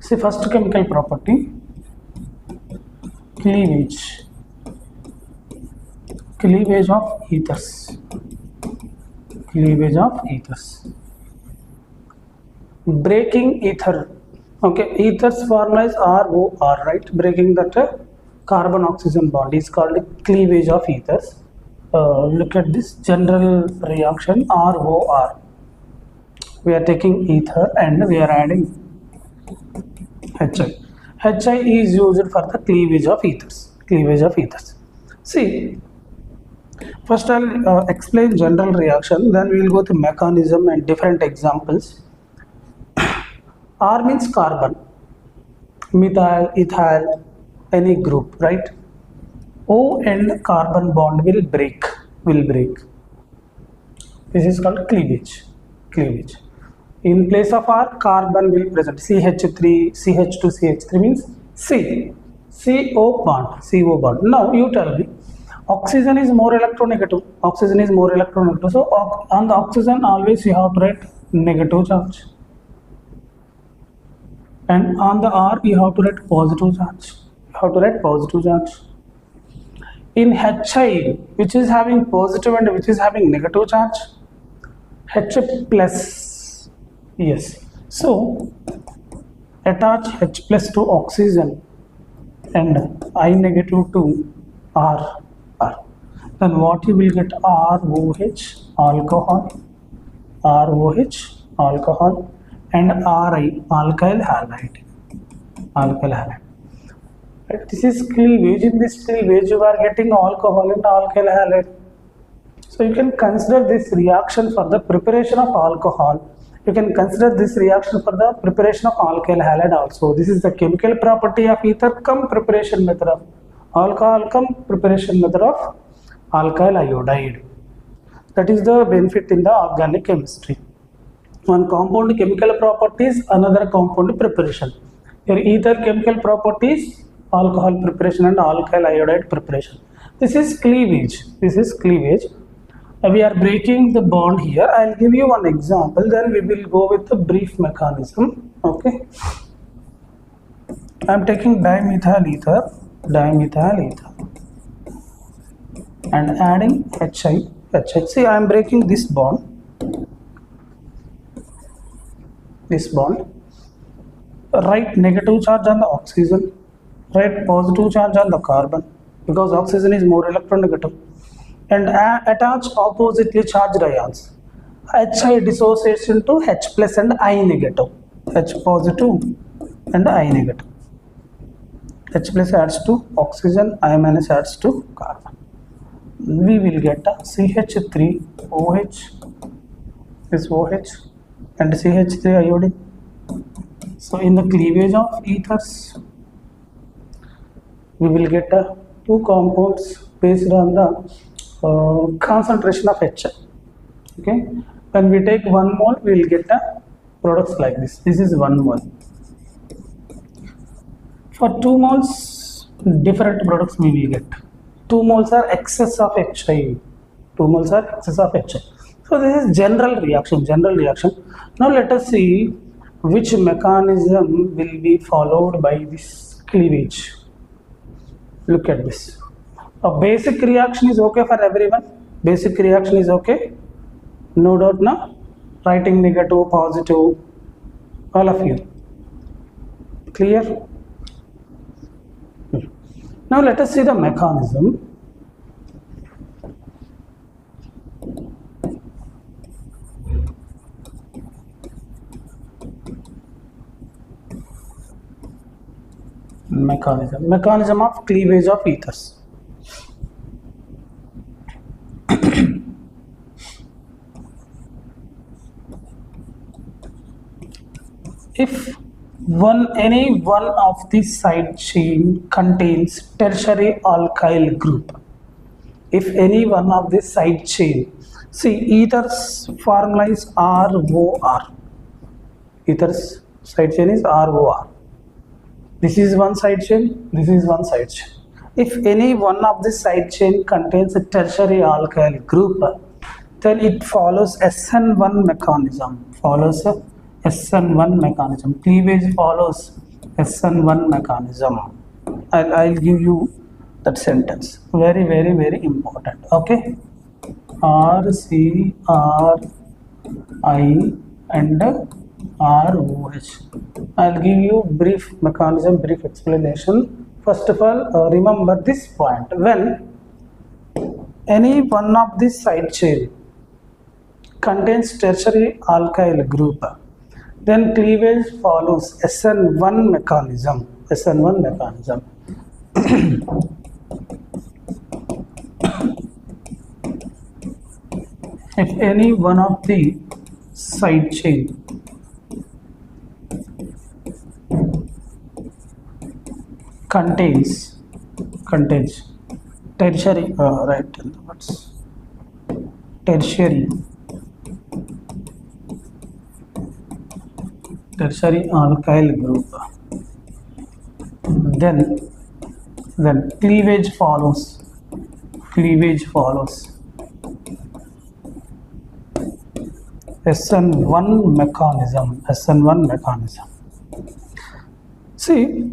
See, first chemical property, cleavage of ethers. Cleavage of ethers. Breaking ether. Okay, ethers formula is ROR, right? Breaking that carbon oxygen bond is called cleavage of ethers. Look at this general reaction ROR. We are taking ether and we are adding HI. HI is used for the cleavage of ethers. Cleavage of ethers. See, first I'll explain general reaction, then we will go to mechanism and different examples. R means carbon, methyl, ethyl, any group, right? O and carbon bond will break. This is called cleavage. In place of R, carbon will present. CH3, CH2, CH3 means C. CO bond. Now you tell me, oxygen is more electronegative. So on the oxygen always you have to write negative charge. And on the R you have to write positive charge. In HI, which is having positive and which is having negative charge, H plus, yes. So attach H plus to oxygen and I negative to R. Then what you will get? ROH, alcohol, and RI, alkyl halide. Right? This is cleavage. In this cleavage, you are getting alcohol and alkyl halide. So you can consider this reaction for the preparation of alcohol. You can consider this reaction for the preparation of alkyl halide also. This is the chemical property of ether cum preparation method of alcohol cum preparation method of alkyl iodide. That is the benefit in the organic chemistry. One compound chemical properties, another compound preparation. Your ether chemical properties, alcohol preparation and alkyl iodide preparation. This is cleavage. We are breaking the bond here. I'll give you one example, then we will go with the brief mechanism. Okay. I'm taking dimethyl ether and adding HI. See, I'm breaking this bond. Write negative charge on the oxygen, write positive charge on the carbon because oxygen is more electronegative, and attach oppositely charged ions. HI dissociates into H plus and I negative, H positive and I negative. H plus adds to oxygen, I minus adds to carbon. We will get a CH3 OH, this OH and CH3 iodine. So in the cleavage of ethers, we will get two compounds based on the concentration of H. Okay, when we take 1 mole, we will get products like this. This is 1 mole. For 2 moles, different products we will get. 2 moles are excess of HI. So this is general reaction. Now let us see which mechanism will be followed by this cleavage. Look at this. A basic reaction is okay for everyone. No doubt now. Writing negative, positive, all of you. Clear? Now let us see the mechanism. Mechanism of cleavage of ethers. If any one of these side chain contains tertiary alkyl group, if any one of this side chain, see, ethers formula is ROR. Ethers side chain is ROR. This is one side chain, this is one side chain. If any one of this side chain contains a tertiary alkyl group, then it follows SN1 mechanism. Cleavage follows SN1 mechanism. I'll give you that sentence. Very, very, very important. Okay. R, C, R, I and ROH. I'll give you brief mechanism, brief explanation. First of all, remember this point. When any one of this side chain contains tertiary alkyl group, then cleavage follows SN1 mechanism. SN1 mechanism. If any one of the side chain contains tertiary tertiary alkyl group, then cleavage follows SN1 mechanism. See,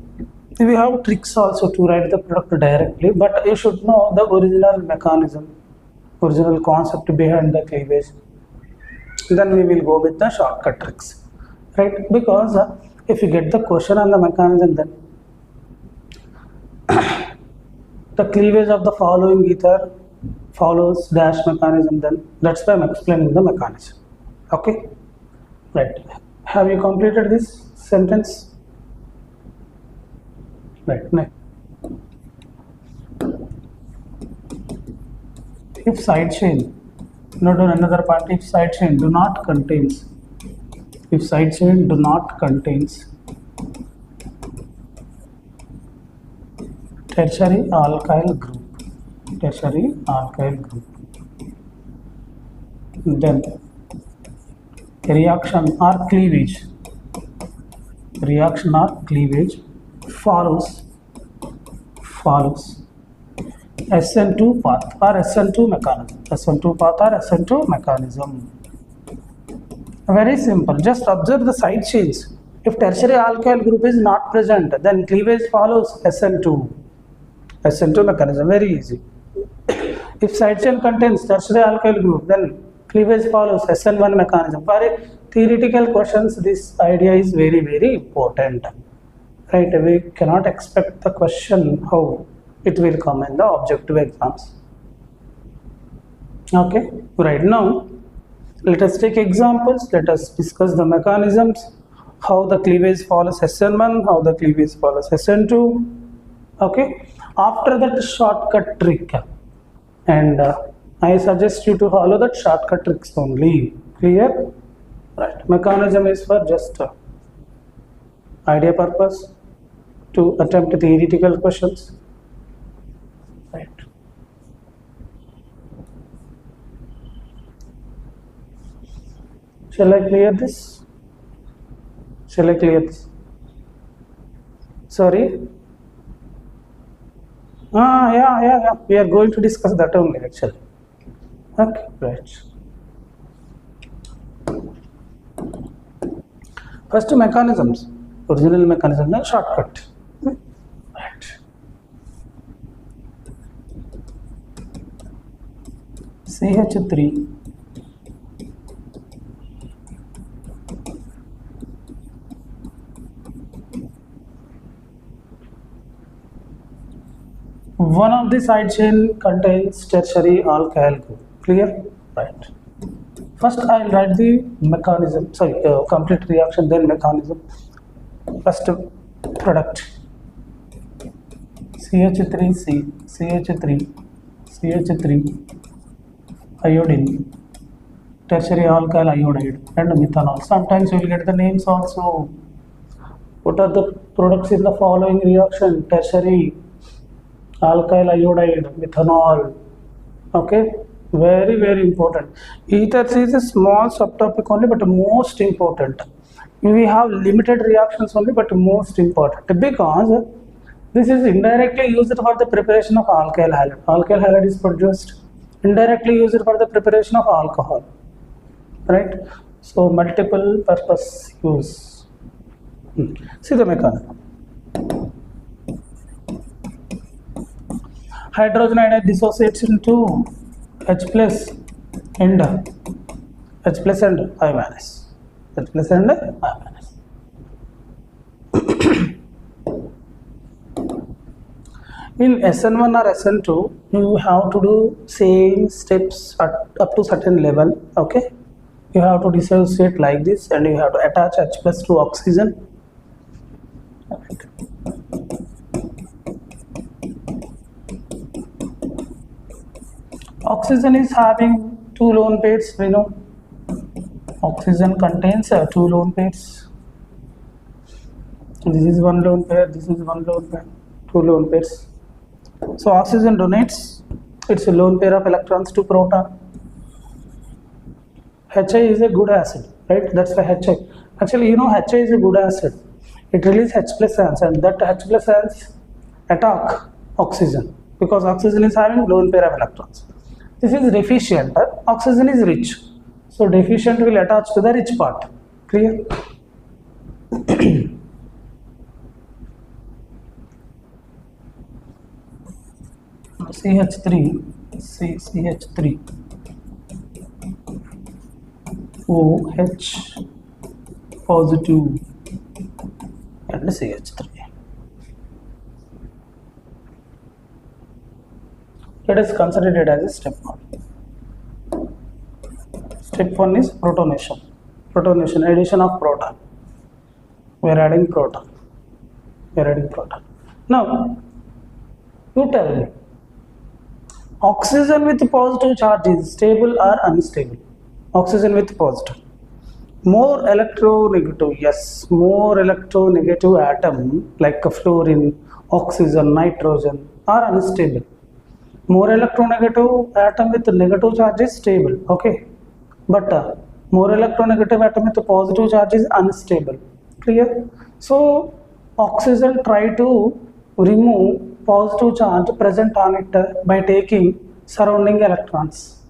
we have tricks also to write the product directly, but you should know the original mechanism, original concept behind the cleavage. Then we will go with the shortcut tricks, right? Because if you get the question on the mechanism, then the cleavage of the following ether follows dash mechanism, then that's why I'm explaining the mechanism. Okay, right? Have you completed this sentence? Right. Next. If side chain, note on another part. If side chain do not contains tertiary alkyl group, then reaction or cleavage follows SN2 path or SN2 mechanism. Very simple. Just observe the side chains. If tertiary alkyl group is not present, then cleavage follows SN2 mechanism. Very easy. If side chain contains tertiary alkyl group, then cleavage follows SN1 mechanism. For theoretical questions, this idea is very, very important. Right? We cannot expect the question how it will come in the objective exams. Okay. Right now, let us take examples. Let us discuss the mechanisms. How the cleavage follows SN1, how the cleavage follows SN2. Okay. After that, shortcut trick, and I suggest you to follow that shortcut tricks only. Clear? Right. Mechanism is for just idea purpose to attempt theoretical questions. Right. Shall I clear this? Sorry. Yeah. We are going to discuss that only actually. Okay, right. First mechanisms, original mechanism, then shortcut. Right. CH3 one of the side chain contains tertiary alkyl group. Clear? Right. First, I will write the mechanism. Complete reaction, then mechanism. First, product CH3C, CH3 iodine, tertiary alkyl iodide, and methanol. Sometimes you will get the names also. What are the products in the following reaction? Tertiary alkyl iodide, methanol. Okay, very, very important. Ethers is a small subtopic only, but most important. We have limited reactions only, but most important, because this is indirectly used for the preparation of alkyl halide. Alkyl halide is produced indirectly used for the preparation of alcohol, right? So multiple purpose use. See the mechanism. hydrogen iodide dissociates into H plus and H plus and I minus. H plus and I minus. In SN1 or SN2, you have to do same steps up to certain level. Okay, you have to dissociate like this, and you have to attach H plus to oxygen. Oxygen is having two lone pairs. We know oxygen contains two lone pairs. This is one lone pair. This is one lone pair. Two lone pairs. So oxygen donates its lone pair of electrons to proton. HI is a good acid, right? That's why HI. Actually, you know, HI is a good acid. It releases H plus ions, and that H plus ions attack oxygen because oxygen is having lone pair of electrons. This is deficient. Oxygen is rich, so deficient will attach to the rich part. Clear? CH3, CH3, OH positive and CH3. Let us consider it as a step 1. Step 1 is protonation. Protonation, addition of proton. We are adding proton. Now, you tell me, oxygen with positive charge is stable or unstable? Oxygen with positive. More electronegative, yes, more electronegative atom like fluorine, oxygen, nitrogen are unstable. More electronegative atom with negative charge is stable, okay, but more electronegative atom with positive charge is unstable. Clear? So oxygen try to remove positive charge present on it by taking surrounding electrons,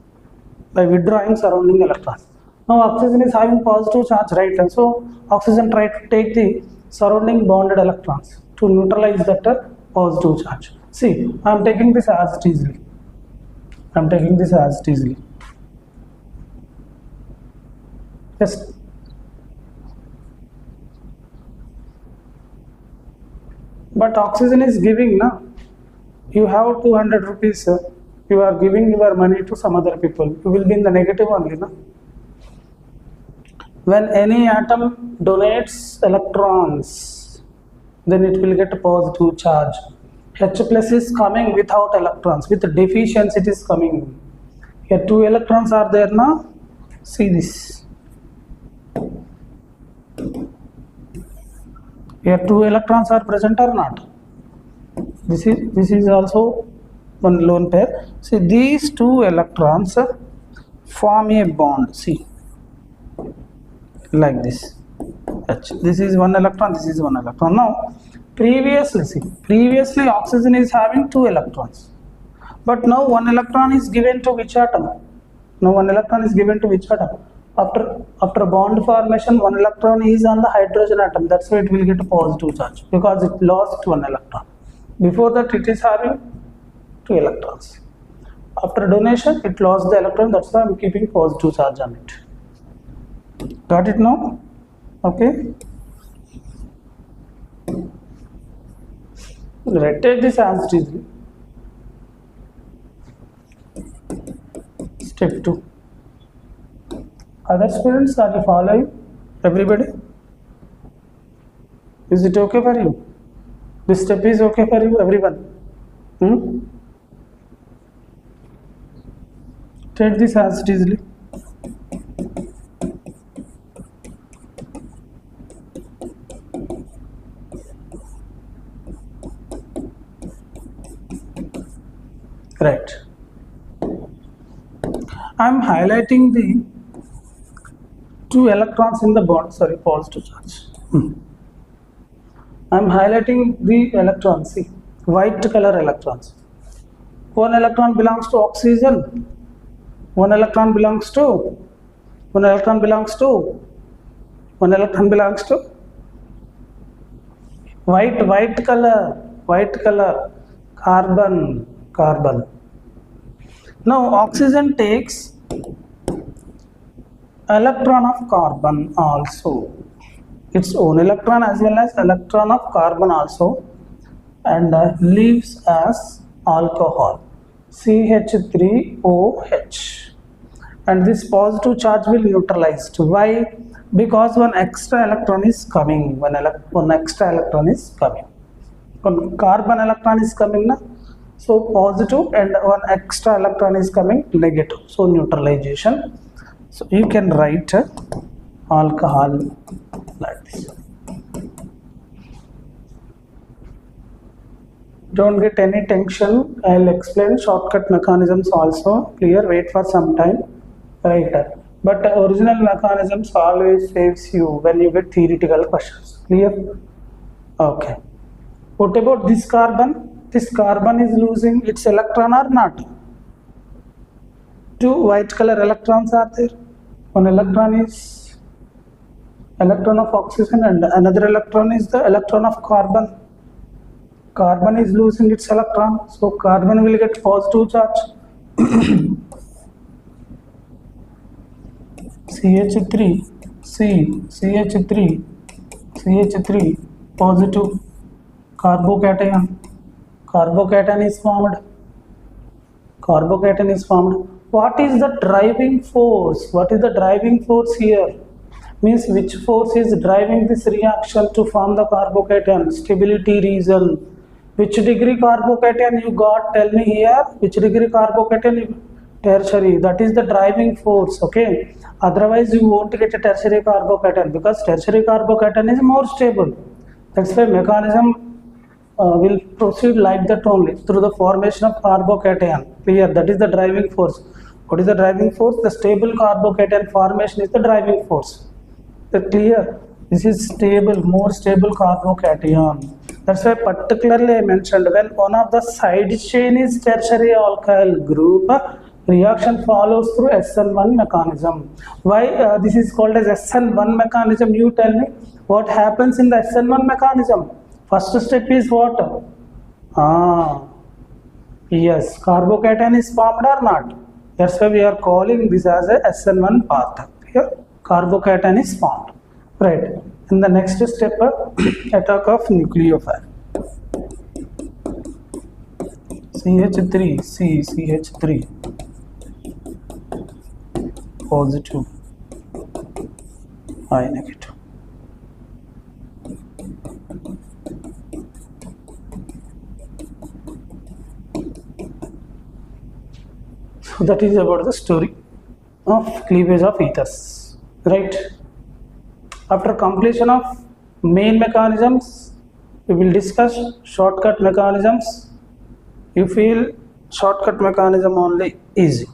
by withdrawing surrounding electrons. Now oxygen is having positive charge, right? And so oxygen try to take the surrounding bonded electrons to neutralize that positive charge. See, I am taking this as it easily. Yes. But oxygen is giving, na? You have 200 rupees, you are giving your money to some other people. You will be in the negative only, na? When any atom donates electrons, then it will get a positive charge. H plus is coming without electrons. With deficiency it is coming. Here 2 electrons are there now. See this. Here 2 electrons are present or not? This is also one lone pair. See, these 2 electrons form a bond. See, like this. This is 1 electron. This is 1 electron. Now, previously oxygen is having 2 electrons, but now 1 electron is given to which atom? After bond formation, 1 electron is on the hydrogen atom. That's why it will get a positive charge, because it lost 1 electron. Before that it is having 2 electrons. After donation it lost the electron. That's why I am keeping positive charge on it. Got it now? Okay. Right, take this as it is. Step 2. Other students, are you following? Everybody? Is it okay for you? This step is okay for you, everyone? Take this as it is. Right. I am highlighting the 2 electrons in the bond, sorry, positive charge. I am highlighting the electrons, see, white color electrons. 1 electron belongs to oxygen, 1 electron belongs to white color, carbon, carbon. Now oxygen takes electron of carbon also, its own electron as well as electron of carbon also, and leaves as alcohol CH3OH, and this positive charge will neutralize. Why? Because one extra electron is coming. One extra electron is coming. One carbon electron is coming na? So positive, and one extra electron is coming negative. So neutralization. So you can write alcohol like this. Don't get any tension. I'll explain shortcut mechanisms also. Clear? Wait for some time. Right. But original mechanisms always saves you when you get theoretical questions. Clear? Okay. What about this carbon? This carbon is losing its electron or not? Two white color electrons are there. One electron is electron of oxygen and another electron is the electron of carbon. Carbon is losing its electron, so carbon will get positive charge. CH3, CH3, positive, carbocation. Carbocation is formed. What is the driving force? What is the driving force here? Means which force is driving this reaction to form the carbocation? Stability reason. Which degree carbocation you got? Tell me here. Which degree carbocation? Tertiary. That is the driving force. Okay. Otherwise you won't get a tertiary carbocation because tertiary carbocation is more stable. That's why mechanism will proceed like that only, through the formation of carbocation. Clear? That is the driving force. What is the driving force? The stable carbocation formation is the driving force. Clear? This is stable, more stable carbocation. That's why particularly I mentioned when one of the side chain is tertiary alkyl group, reaction follows through SN1 mechanism. Why this is called as SN1 mechanism? You tell me what happens in the SN1 mechanism. First step is what? Yes, carbocation is formed or not? That's why we are calling this as a SN1 path. Here, carbocation is formed. Right. In the next step, attack of nucleophile. CH3, CH3, positive, I negative. So that is about the story of cleavage of ethers, right? After completion of main mechanisms, we will discuss shortcut mechanisms. You feel shortcut mechanism only easy.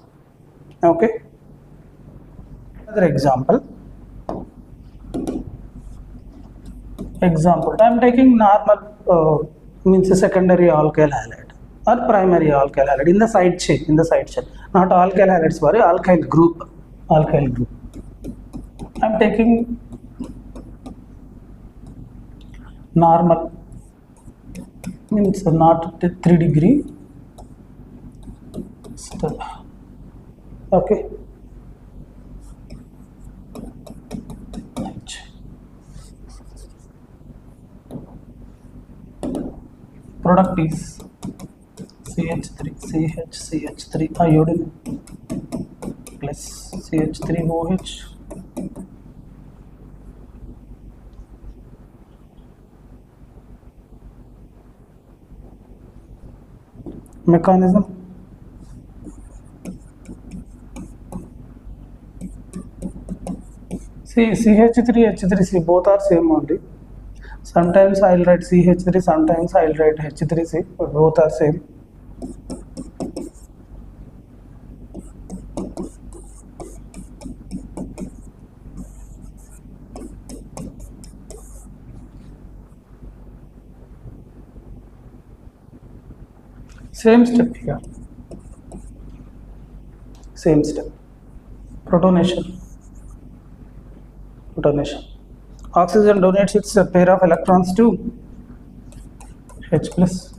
Okay. Another example. I am taking normal means a secondary alkyl halide or primary alkyl halide in the side chain. Not alkyl halide, sorry, alkyl group. I am taking normal, means not 3 degree. Okay. Product is CH3 iodine plus CH3OH mechanism. See, CH3, H3C both are same only. Sometimes I will write CH3, sometimes I will write H3C, but both are same. Same step here. Same step. Protonation. Oxygen donates its pair of electrons to H plus.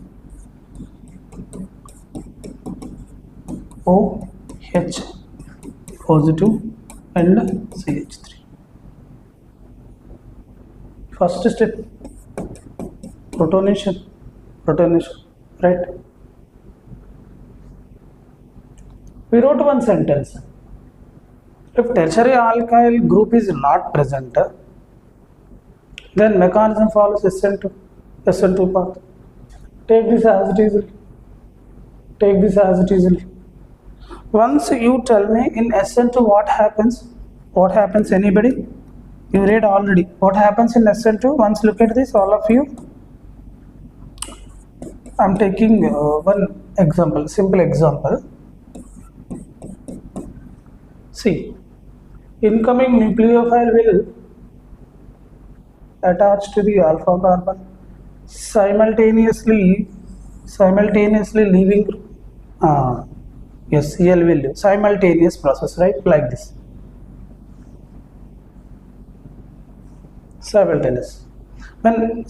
OH positive and CH3. First step, protonation, right? We wrote one sentence. If tertiary alkyl group is not present, then mechanism follows SN2 path. Take this as it is. Take this as it is. Once you tell me in SN2 what happens? What happens, anybody? You read already. What happens in SN2? Once look at this, all of you. I'm taking one example, simple example. See, incoming nucleophile will attach to the alpha carbon, simultaneously leaving yes, Cl will leave. Simultaneous process, right? Like this. Simultaneous. When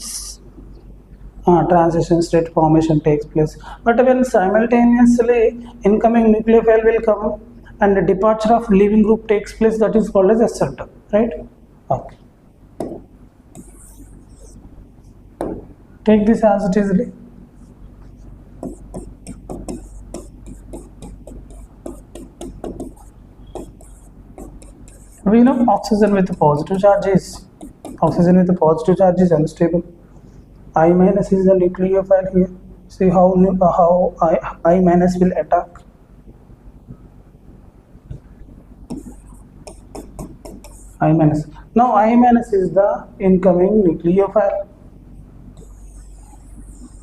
transition state formation takes place, but when simultaneously incoming nucleophile will come and the departure of leaving group takes place, that is called as SN2, right? Okay. Take this as it is. We know oxygen with positive charges. Oxygen with positive charge is unstable. I minus is the nucleophile here. See how I minus will attack. I minus. Now I minus is the incoming nucleophile.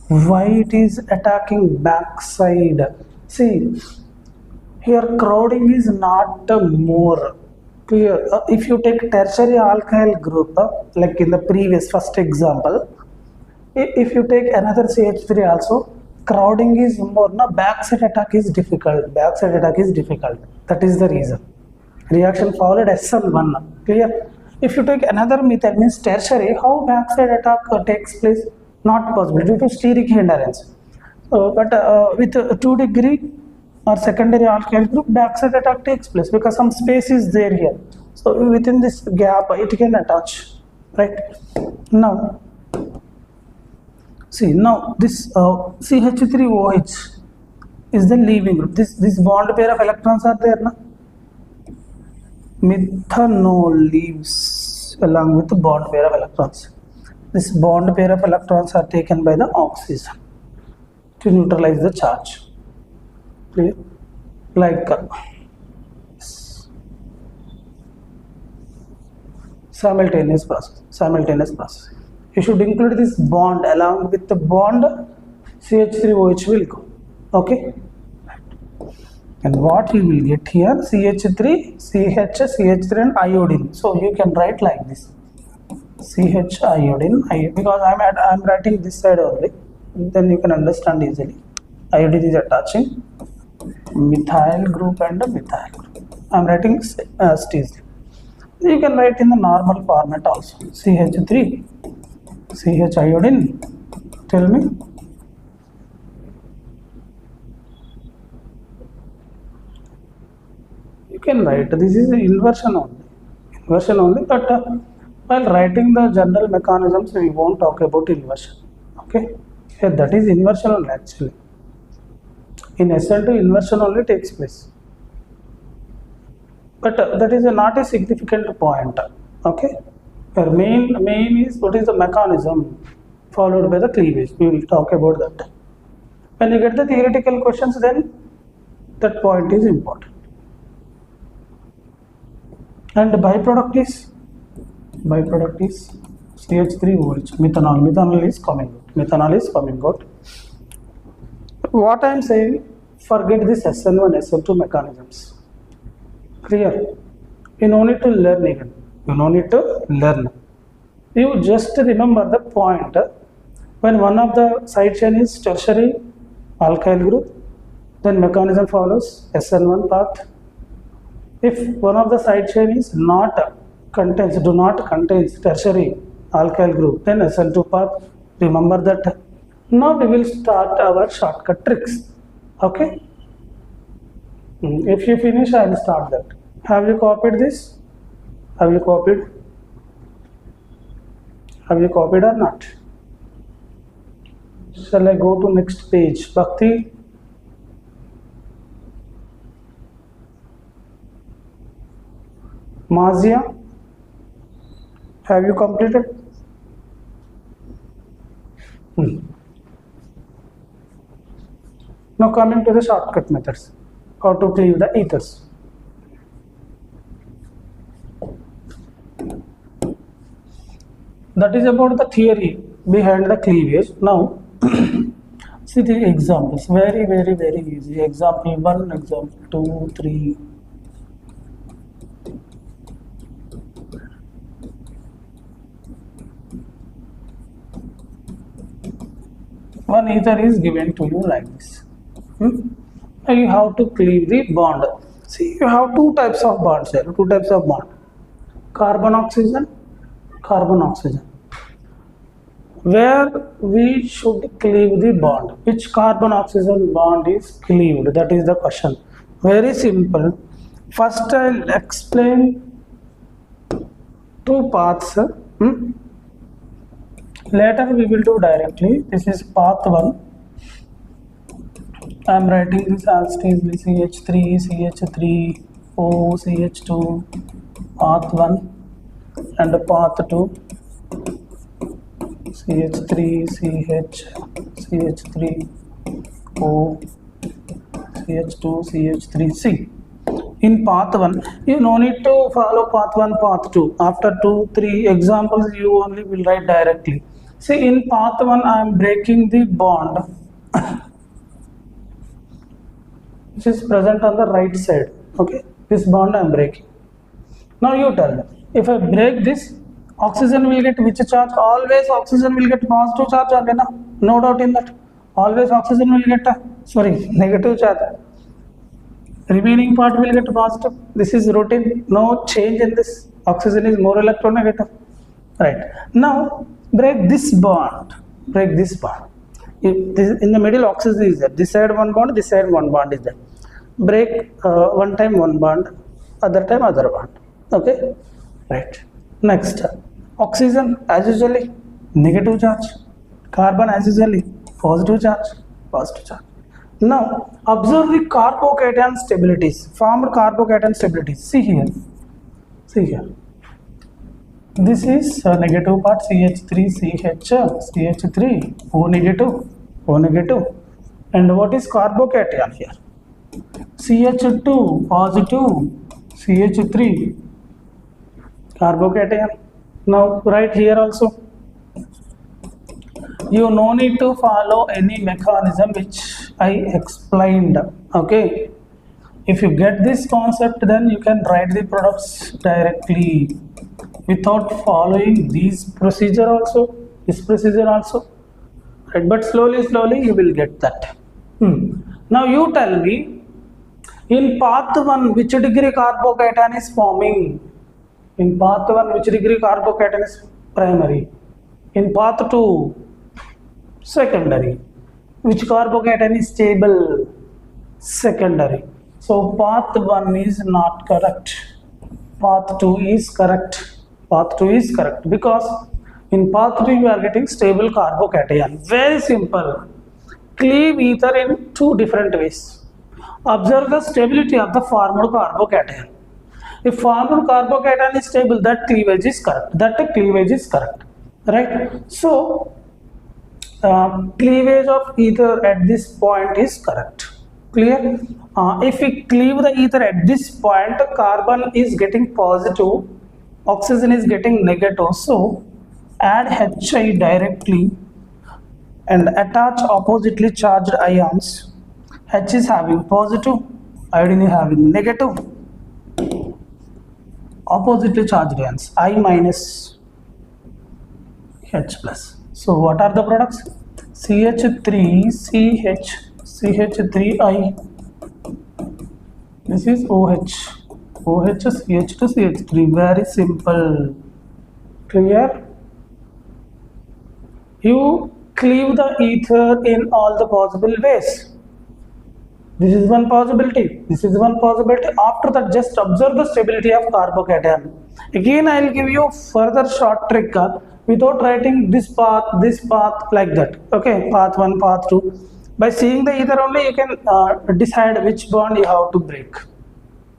Why it is attacking backside? See, here crowding is not more clear. If you take tertiary alkyl group, like in the previous first example, if you take another CH3 also, crowding is more. Now backside attack is difficult. Backside attack is difficult. That is the reason. Reaction followed SN1. Clear? If you take another methyl, means tertiary, how backside attack takes place? Not possible due to steric hindrance. But with 2 degree or secondary alkyl group, backside attack takes place because some space is there here. So within this gap, it can attach, right? Now, see, now this CH3OH is the leaving group. This bond pair of electrons are there, na? Methanol leaves along with the bond pair of electrons. This bond pair of electrons are taken by the oxygen to neutralize the charge. Clear? Like simultaneous process. You should include this bond along with the bond. CH3OH will go. Okay. And what you will get here, CH3, CH, CH3 and iodine. So you can write like this. CH iodine, because I'm writing this side only, then you can understand easily. Iodine is attaching methyl group and a methyl group. I'm writing easily. You can write in the normal format also. CH3, CH iodine. Tell me. You can write. This is inversion only. But while writing the general mechanisms, we won't talk about inversion. Okay, yeah, that is inversion only actually. In SN2, inversion only takes place. But that is not a significant point. Okay, our main is what is the mechanism followed by the cleavage. We will talk about that. When you get the theoretical questions, then that point is important. And the byproduct is CH3OH, methanol. Methanol is coming out. What I am saying, forget this SN1, SN2 mechanisms. Clear? You no need to learn even. You just remember the point. When one of the side chain is tertiary alkyl group, then mechanism follows SN1 path. If one of the side chain is do not contains tertiary alkyl group, then SN2 path. Remember that. Now we will start our shortcut tricks. Okay. If you finish, I will start that. Have you copied this? Have you copied? Have you copied or not? Shall I go to next page? Bhakti? Mazia? Have you completed? Now coming to the shortcut methods. How to cleave the ethers. That is about the theory behind the cleavage. Now see the examples. Very, very, very easy. Example 1, example 2, 3. One ether is given to you like this. Now you have to cleave the bond. See, you have two types of bonds here. Two types of bond. Carbon oxygen, carbon oxygen. Where we should cleave the bond? Which carbon oxygen bond is cleaved? That is the question. Very simple. First I'll explain two paths. Later we will do directly. This is path 1. I am writing this as CH3, CH3, O, CH2, path 1, and path 2, CH3, CH, CH3, O, CH2, CH3, In path 1, you no need to follow path 1, path 2. After 2, 3 examples, you only will write directly. See, in path 1, I am breaking the bond which is present on the right side. Okay, this bond I am breaking. Now you tell me, if I break this, oxygen will get which charge? Always oxygen will get positive charge, no doubt in that. Always oxygen will get negative charge. Remaining part will get positive. This is routine, no change in this. Oxygen is more electronegative. Right. Now break this bond. Break this bond. If this, in the middle oxygen is there. This side one bond, this side one bond is there. Break one time one bond, other time other bond. Okay. Right. Next, oxygen as usually negative charge. Carbon as usually positive charge. Positive charge. Now observe the carbocation stabilities. Formed carbocation stabilities. See here. See here. This is negative part CH3, CH, CH3, O negative, O negative. And what is carbocation here? CH2 positive, CH3 carbocation. Now write here also. You no need to follow any mechanism which I explained. Okay. If you get this concept, then you can write the products directly without following this procedure also, right? But slowly you will get that. Now you tell me, in path 1 which degree carbocation is forming? In path 1 which degree carbocation is primary? In path 2 secondary. Which carbocation is stable? Secondary. So path 1 is not correct. Path 2 is correct. Path 2 is correct because in path 2 you are getting stable carbocation. Very simple. Cleave ether in two different ways. Observe the stability of the formed carbocation. If formed carbocation is stable, that cleavage is correct. That cleavage is correct. Right? So cleavage of ether at this point is correct. Clear? If we cleave the ether at this point, carbon is getting positive, oxygen is getting negative. So add Hi directly and attach oppositely charged ions. H is having positive, iodine is having negative. Oppositely charged ions, I minus, H plus. So what are the products? CH3, CH, CH3I. This is OH, CH2, CH3. Very simple. Clear? You cleave the ether in all the possible ways. This is one possibility. This is one possibility. After that, just observe the stability of carbocation. Again, I will give you further short trick without writing this path like that. Okay, path 1, path 2. By seeing the ether only, you can decide which bond you have to break.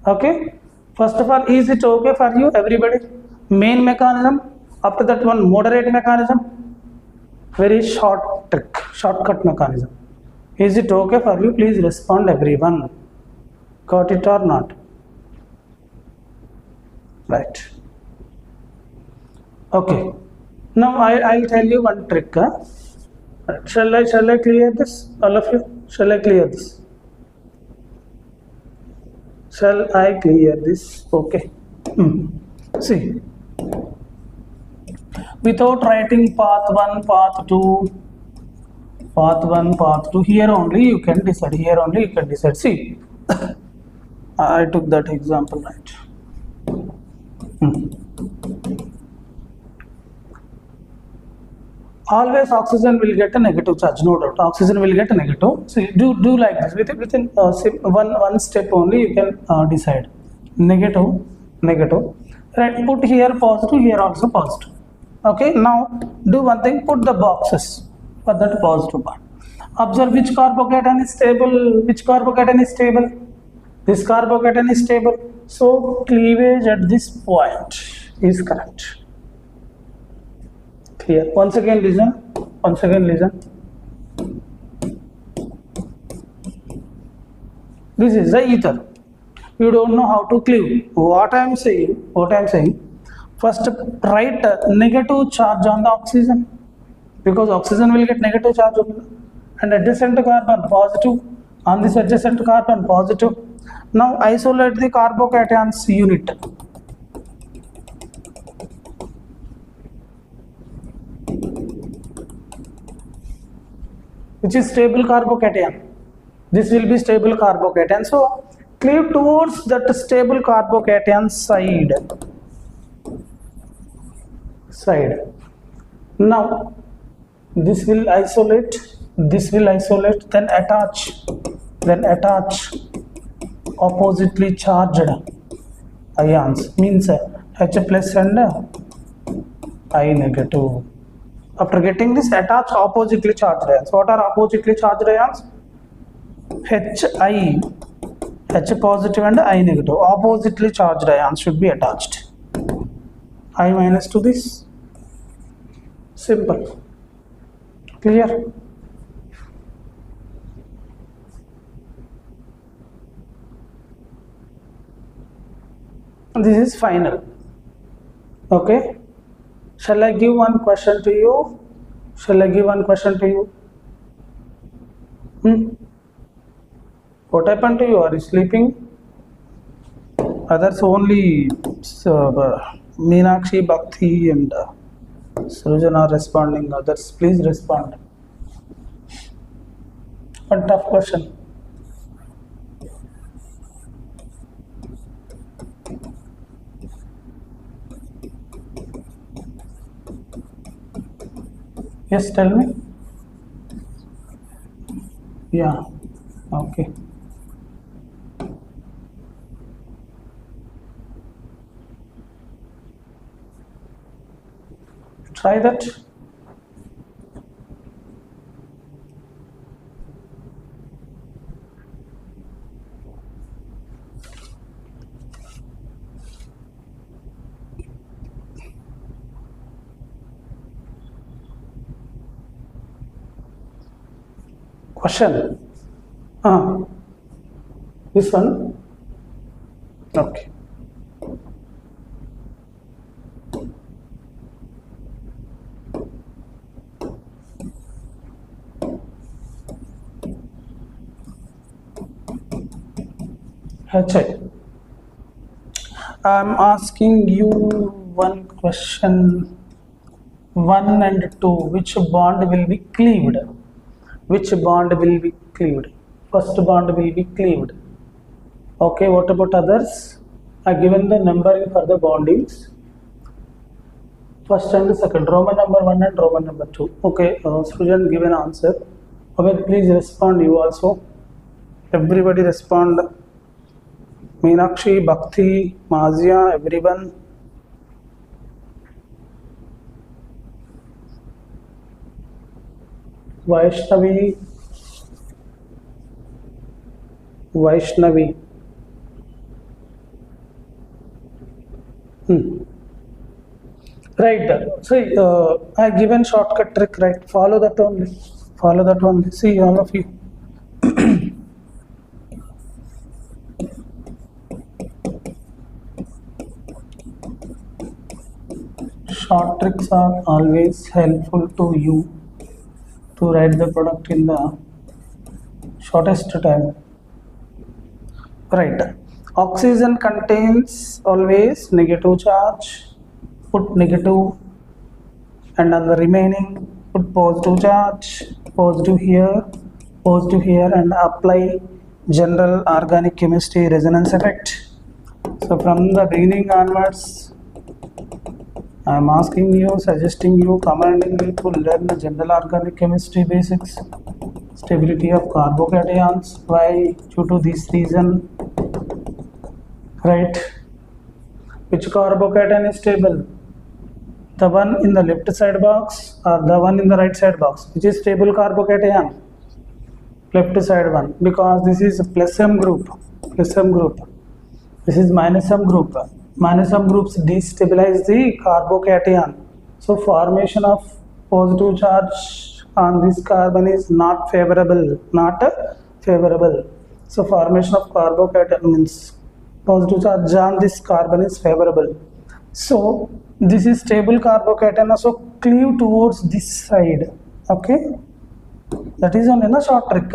Okay. First of all, is it okay for you, everybody? Main mechanism. After that, one moderate mechanism. Very short trick, shortcut mechanism. Is it okay for you? Please respond, everyone. Got it or not? Right. Okay. Now I'll tell you one trick. Right. Shall I clear this? All of you? Shall I clear this? Shall I clear this? Okay. See. Without writing path 1, path 2, path 1, path 2, here only you can decide. Here only you can decide. See, I took that example, right? Always oxygen will get a negative charge, no doubt. Oxygen will get a negative. So do like this. Within one step only you can decide. Negative. Right. Put here positive. Here also positive. Okay. Now do one thing. Put the boxes for that positive part. Observe which carbocation is stable. Which carbocation is stable? This carbocation is stable. So cleavage at this point is correct. Clear. Once again listen. This is the ether. You don't know how to cleave. What I am saying, first write negative charge on the oxygen, because oxygen will get negative charge on it, and adjacent carbon positive, on this adjacent carbon positive. Now isolate the carbocations unit. Which is stable carbocation. This will be stable carbocation. So cleave towards that stable carbocation side. Now this will isolate, then attach oppositely charged ions, means H plus and I negative. After getting this, attach oppositely charged ions. What are oppositely charged ions? H positive and I negative. Oppositely charged ions should be attached. I minus to this. Simple. Clear? This is final. Okay. Shall I give one question to you? What happened to you? Are you sleeping? Others only Meenakshi, Bhakti and Srujan are responding. Others, please respond. One tough question. Yes, tell me. Yeah, okay. Try that. Question. This one. Okay. HI. I'm asking you one question. 1 and 2. Which bond will be cleaved? First bond will be cleaved. Okay, what about others? I given the numbering for the bondings. First and second, Roman number 1 and Roman number 2. Okay, Srujan give an answer. Okay, please respond you also. Everybody respond. Meenakshi, Bhakti, Mazia, everyone. Vaishnavi. Right. So I given shortcut trick, right? Follow that only. Follow that only. See, all of you. Short tricks are always helpful to you to write the product in the shortest time. Right. Oxygen contains always negative charge. Put negative, and on the remaining put positive charge. Positive here, and apply general organic chemistry resonance effect. So from the beginning onwards, I am asking you, suggesting you, commanding you to learn the general organic chemistry basics. Stability of carbocations. Why? Due to this reason. Right? Which carbocation is stable? The one in the left side box or the one in the right side box? Which is stable carbocation? Left side one, because this is plus M group. This is minus M group. Minus M groups destabilize the carbocation. So formation of positive charge on this carbon is not favorable. So formation of carbocation means positive charge on this carbon is favorable. So this is stable carbocation, so cleave towards this side. Okay, that is only a short trick.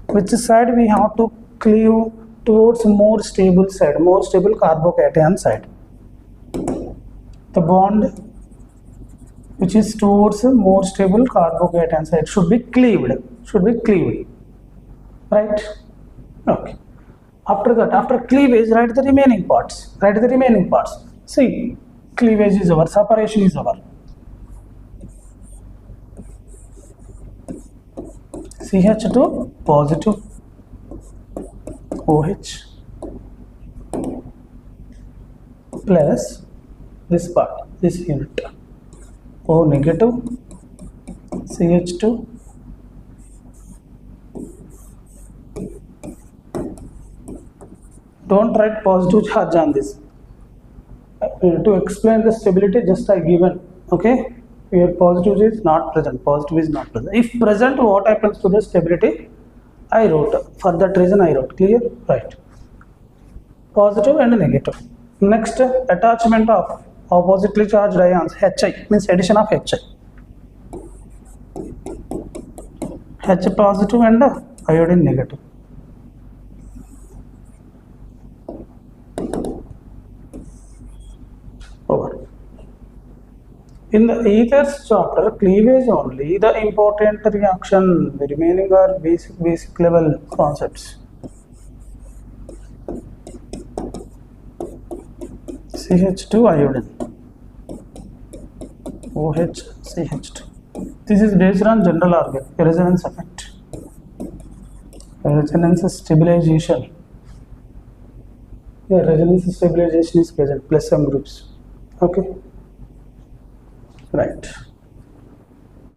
Which side we have to cleave towards more stable side, more stable carbocation side. The bond which is towards a more stable carbocation side should be cleaved. Right? Okay. After that, after cleavage, write the remaining parts. See, cleavage is over, separation is over. CH2 positive, OH plus this part, this unit, O negative, CH2 don't write positive charge on this. To explain the stability, just I given. Okay, here positive is not present. If present, what happens to the stability? I wrote. For that reason, I wrote. Clear? Right. Positive and negative. Next, attachment of oppositely charged ions. Hi means addition of Hi. H positive and iodine negative. Over. In the ethers chapter, cleavage only the important reaction. The remaining are basic level concepts. CH2 iodine, OH CH2. This is based on general organic resonance effect. Resonance stabilization. Yeah, resonance stabilization is present plus some groups. Okay, right.